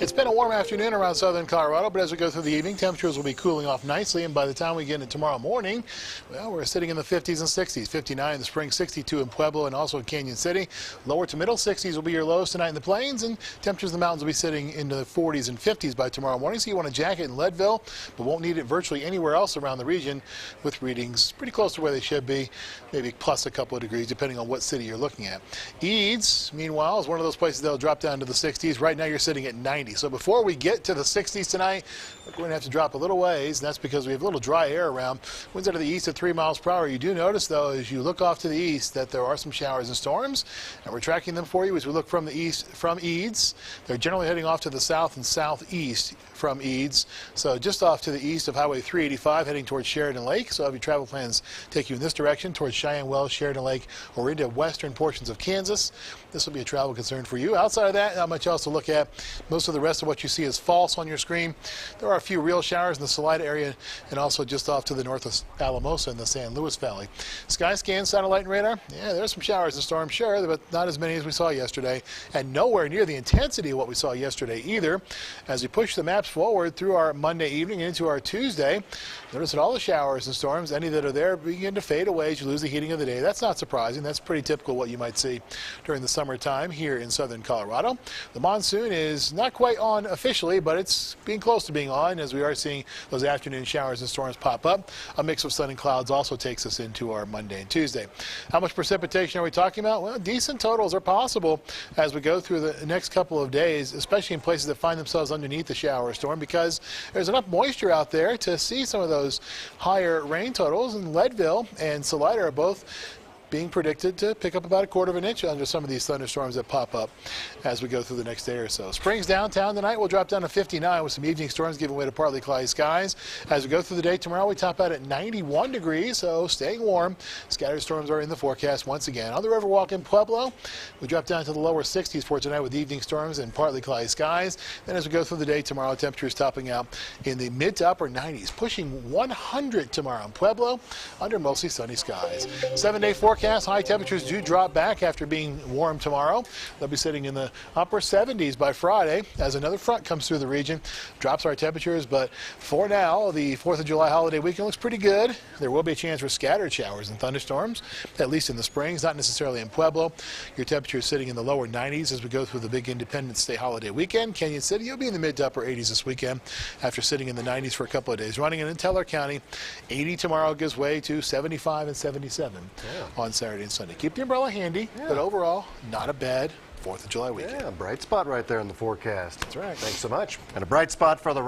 It's been a warm afternoon around southern Colorado, but as we go through the evening, temperatures will be cooling off nicely, and by the time we get into tomorrow morning, well, we're sitting in the 50s and 60s. 59 in the Springs, 62 in Pueblo and also in Canyon City. Lower to middle 60s will be your lows tonight in the plains, and temperatures in the mountains will be sitting into the 40s and 50s by tomorrow morning. So you want a jacket in Leadville, but won't need it virtually anywhere else around the region, with readings pretty close to where they should be, maybe plus a couple of degrees depending on what city you're looking at. Eads, meanwhile, is one of those places that'll drop down to the 60s. Right now you're sitting at 90. So before we get to the 60s tonight, we're going to have to drop a little ways, and that's because we have a little dry air around. Winds out of the east at 3 miles per hour. You do notice, though, as you look off to the east, that there are some showers and storms, and we're tracking them for you as we look from the east, from Eads. They're generally heading off to the south and southeast from Eads. So just off to the east of Highway 385, heading towards Sheridan Lake. So have your travel plans take you in this direction towards Cheyenne Wells, Sheridan Lake, or into western portions of Kansas. This will be a travel concern for you. Outside of that, not much else to look at. Most of the rest of what you see is false on your screen. There are a few real showers in the Salida area and also just off to the north of Alamosa in the San Luis Valley. Sky scan, satellite, and radar. Yeah, there's some showers and storms, sure, but not as many as we saw yesterday, and nowhere near the intensity of what we saw yesterday either. As we push the maps forward through our Monday evening and into our Tuesday, notice that all the showers and storms, any that are there, begin to fade away as you lose the heating of the day. That's not surprising. That's pretty typical what you might see during the summertime here in southern Colorado. The monsoon is not quite on officially, but it's being close to being on, as we are seeing those afternoon showers and storms pop up. A mix of sun and clouds also takes us into our Monday and Tuesday. How much precipitation are we talking about? Well, decent totals are possible as we go through the next couple of days, especially in places that find themselves underneath the shower or storm, because there's enough moisture out there to see some of those higher rain totals. And Leadville and Salida are both being predicted to pick up about 1/4 of an inch under some of these thunderstorms that pop up as we go through the next day or so. Springs downtown tonight will drop down to 59 with some evening storms giving way to partly cloudy skies. As we go through the day tomorrow, we top out at 91 degrees, so staying warm. Scattered storms are in the forecast once again. On the Riverwalk in Pueblo, we drop down to the lower 60s for tonight with evening storms and partly cloudy skies. Then as we go through the day tomorrow, temperatures topping out in the mid to upper 90s, pushing 100 tomorrow in Pueblo under mostly sunny skies. 7-day forecast. High temperatures do drop back after being warm tomorrow. They'll be sitting in the upper 70s by Friday as another front comes through the region, drops our temperatures. But for now, the 4th of July holiday weekend looks pretty good. There will be a chance for scattered showers and thunderstorms, at least in the Springs, not necessarily in Pueblo. Your temperature is sitting in the lower 90s as we go through the big Independence Day holiday weekend. Canyon City, you'll be in the mid to upper 80s this weekend after sitting in the 90s for a couple of days. Running in Teller County, 80 tomorrow gives way to 75 and 77 on Saturday and Sunday. Keep the umbrella handy, but overall, not a bad 4th of July weekend. Yeah, bright spot right there in the forecast. That's right. Thanks so much. And a bright spot for the